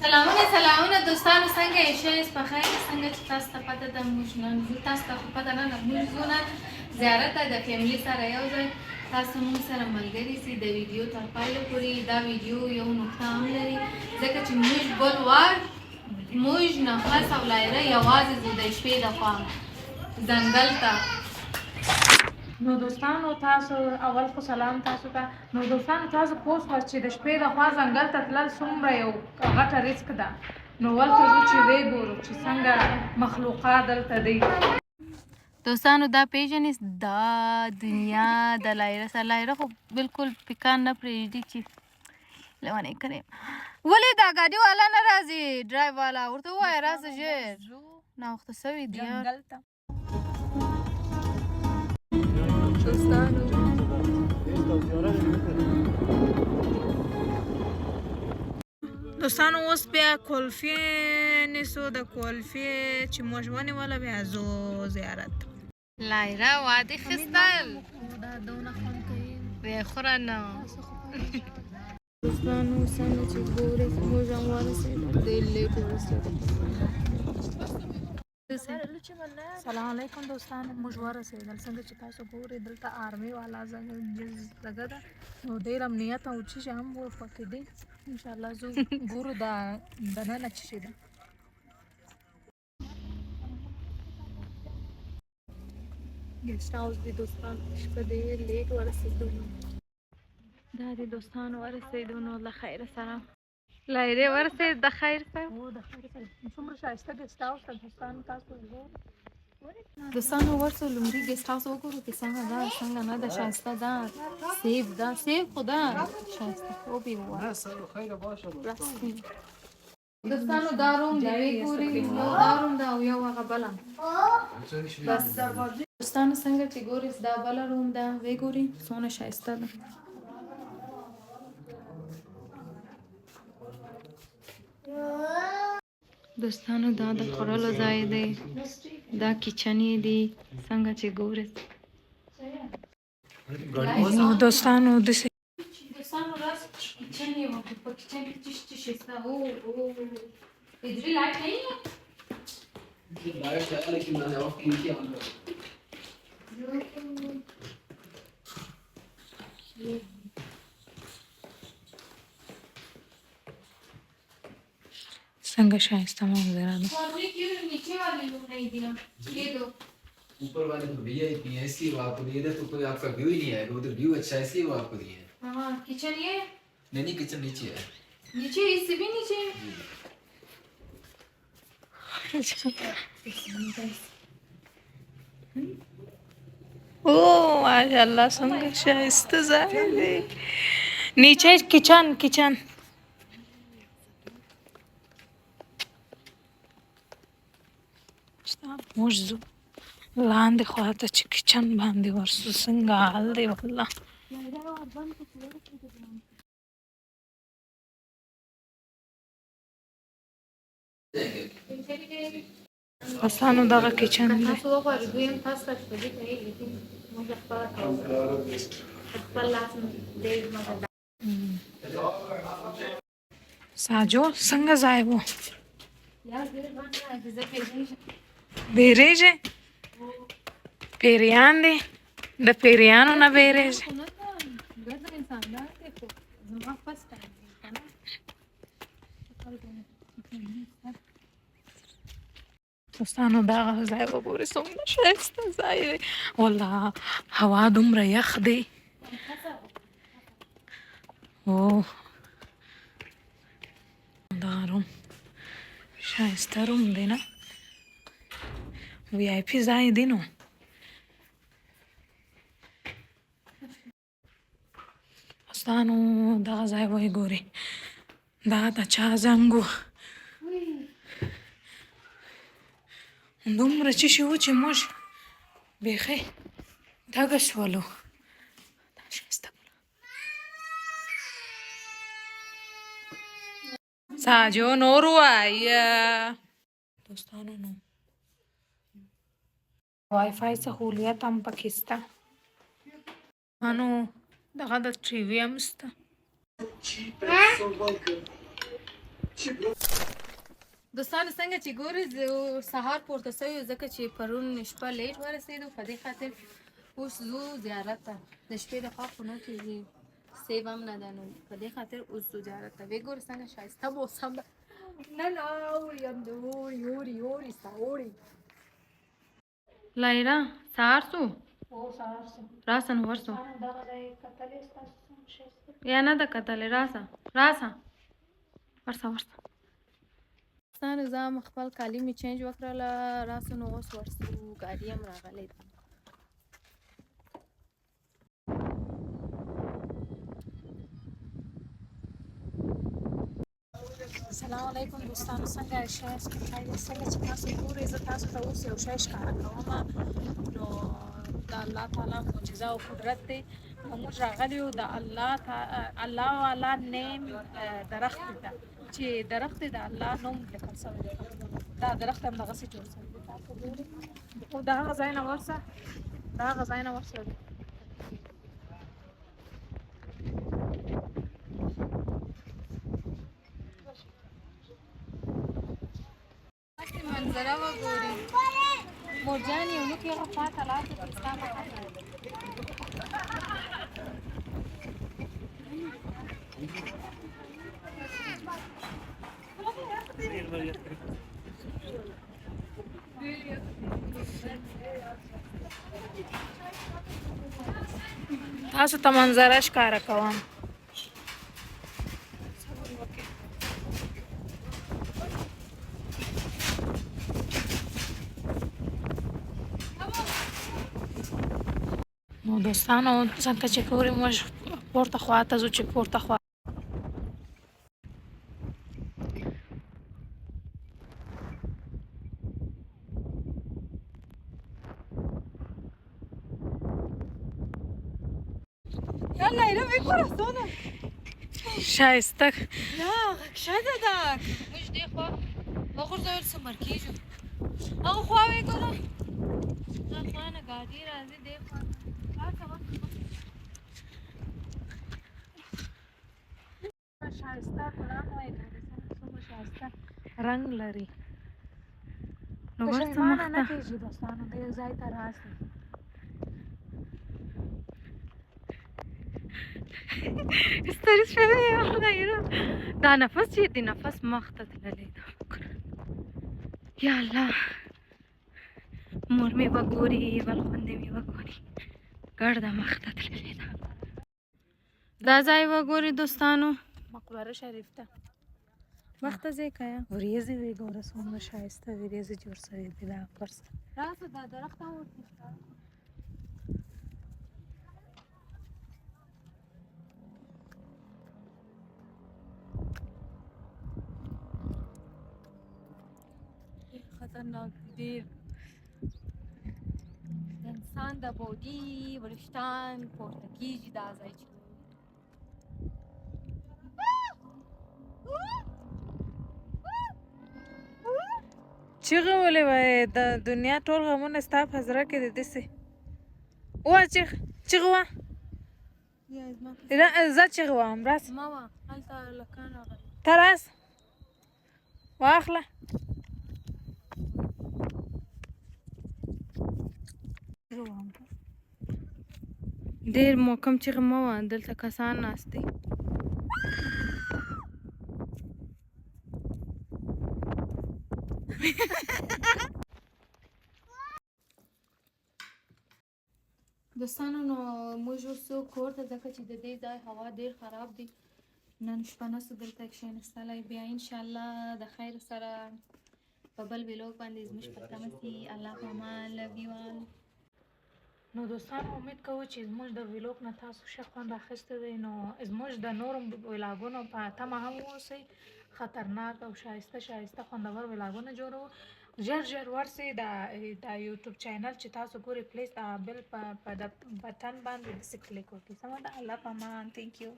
سلامونه دوستانو څنګه یې ښه په خیر څنګه چې تاسو ته پته ده موږ نن ځو تاسو ته خو پته نه ده موږ ځو نن زیارت ته د فیملي سره یو ځای تاسو موږ سره ملګري سي د ویډیو تر پایه پورې دا ویډیو یو نقطه هم لري ځکه چې موږ بل وار موږ نفس او لایره یوازې ځو د شپې دخوا ځنګل ته نو دوستانو تاسو اول خو سلام تاسو ته نو دوستانو تاسو پوه شوئ چې د شپې دخوا ځنګل ته تلل څومره یو غټه ریسک ده نو ولته ځو چې ویې ګورو چې څنګه مخلوقات دلته دی دوستانو دا پیژنې دا دنیا د لایره سره لایره خو بالکل پکان نه پرېږدي چې لیونی کریم ولې دا ګاډي والا نه راځي ډرایو والا ورته ووایه راسه ژر ناوخته سوي دي دوستانو اوس بیا کولفي نیسو د کولفي چې موږ ونیوله بیا ځو زیارت لایره واده خیستل دا دونه خوند کوي ویې خوره نه دوستانو څنګه چې ګورئ موږ هم ورسېدو ډېر لیټ ورسېدو سلام علیکم دوستانو موږ ورسېدل څنګه چې تاسو ګورئ دلته آرمي والا لګه ده نو ډېر امنیت او څه شي هم پکې دي انشاءالله زه ګورو دا دننه څه شي ده ګیسټ هاوس دی دوستانو شپه ډېر لیټ ورسېدو دا دی دوستانو ورسېدو نو له خیره سره لایرې ورسېد د خیر سره د خیر سره څومره ښایسته ګیسټ هاوس ده دوستانو تاسو وګورئ دوستانو ورسو لومړي ګیسټ هاوس وګورو چې څنګه ده څنګه نه ده ښایسته ده سیف ده سیف خو ده ښایسته خوب یې ووایه دوستانو دا روم دی ویې ګورئ یو دا روم ده او یو هغه بله بس دوستانو څنګه چې ګورئ دا بله روم ده ویې ګورئ څومره ښایسته ده دوستانو دا د خوړلو ځای دی دا کچن یې دی څنګه چې ګورئ دوستانو داسې دوستانو راس کچن یې وکړو په کچن کې څه شي شته بجلی لائट नहीं है लाइट है लेकिन मैंने ऑफ की थी ऑन संग शाइस्ता मंजरा है और क्यों नीचे वाले लोग नहीं दिया ये दो ऊपर वाले तो वीआईपी है इसलिए वो आपको दिए थे तो कोई आपका व्यू ही नहीं आएगा वो तो व्यू अच्छा है इसलिए वो आपको दिए हैं हां किचन ये नहीं किचन नीचे है नीचे इससे भी नीचे है ओ माशाल्लाह संग शाइस्ता ज़ाहिर नीचे किचन किचन موږ ځو لاندې خواته چې کچن باندې ورسو څنګه حال دی والله دوستانو دغه کچن دی ساجو څنګه ځای و بیریږي پیریان دي د پیریانو نه بیریږي دوستانو دغه ځای وګورئ څومره ښایسته ځای دی والله هوا دومره یخ دی او دا روم ښایسته روم دی نه وی آی پی ځای دی نو دوستانو دغه ځای وایي ګورئ دا د چا زنګ و دومره څه شي و چې موږ بیخي دغه شولو دا ښایسته ساجو نور وایه دوستانو نو وای فای سهولیت هم پکې شته انو دغه د ټي وي هم شته دوستانو څنګه چې ګورئ زه سهار پورته سوی ځکه چې پرون شپه لیټ ورسېدو په دې خاطر اوس ځو زیارت ته د شپې د خوا خو نه کېږي سیب هم نه ده نو په دې خاطر اوس ځو زیارت ته ویې ګورئ څنګه ښایسته موسم ده نن اوړي هم د اوړي ستا اوړي لایرا سهار سو راسه نو ورسو یا نه ده کتلې راسه ورسه دوستانو زه هم خپل کالي مې چینج وکړله راسو نو اوس ورسو ګاډي هم راغلی ده السلام علیکم دوستانو څنګه یاست څنګه چې تاسو ګورئ زه تاسو ته اوس یو شی ښکاره کوم نو د الله تعالی معجزه او قدرت دی موږ راغلي یو د الله والا نیم درخت ده چې درخت د الله نوم لیکل شوی دی دا درخت هم دغسې جوړ شوی دی تاسو ګورئ خو د هغه ځای نه ورسه منظره وګورئ مورجان یو نوک هغه خواته لاړ چې ستا مخه تاسو ته منظره ښکاره کوم نو دوستانو څنګه چې ګورئ موږ پورته خواته ځو چې پورته خوا یالا اینا وګوره څونه ښایسته یا ښکته ده موږ دې خوا وغورځول څه مړ کېږو هغه خوا وګوره دا خوا نه ګاډي راځي دې خوا ښایسته ګلان وایي څومره ښایسته رنګ لري نو ورته مخ ته کېږي دوستانو دې ځای ته راسئ ستړي شوی یم خدایه دا نفس چې دی نفس مخ ته تللی ده یا الله مور مې وګوري بل خوندې مې وګوري ګرده مخ ته تللی ده دا ځای وګورئ دوستانو مقبره شریف ته مخ ته ځې که یا وریځې وې ګوره څومره ښایسته وریځې جوړ شوي دي دا پر سر راسه دا درخت هم ورته خطرناک ډېر د انسان د بودي وریښتان پورته کېږي دا ځای چې چیغې ولې وایې د دنیا ټول غمونه ستا په زړه کې دي داسې ووایه چیغې وه زه چیغې وهم راسه ما وه هلته هلکان راغلي ته راسه واخله ډېر محکم چیغې مه وه دلته کسان ناست دي دوستانو نو موږ اوس کور ته ځکه چې د دې ځای هوا ډېر خراب دی نن شپه نسو دلته کښېنستلی بیا انشاءالله د خیر سره په بل ویلوګ باندې زموږ په تمه سي الله په امان لو یو آل نو دوستانو امید کوو چې زموږ د ویلوګ نه تاسو ښه خوند اخیستی دی نو زموږ د نورو ویلاګونو په تمه هم اوسئ خطرناک او ښایسته خوندور ویلاګونه جوړوو ژر ورسئ د یوټیوب چینل چې تاسو ګورئ پلیز بل په د بټن باندې داسې کلیک وکړئ سمه ده الله په امان تھینک یو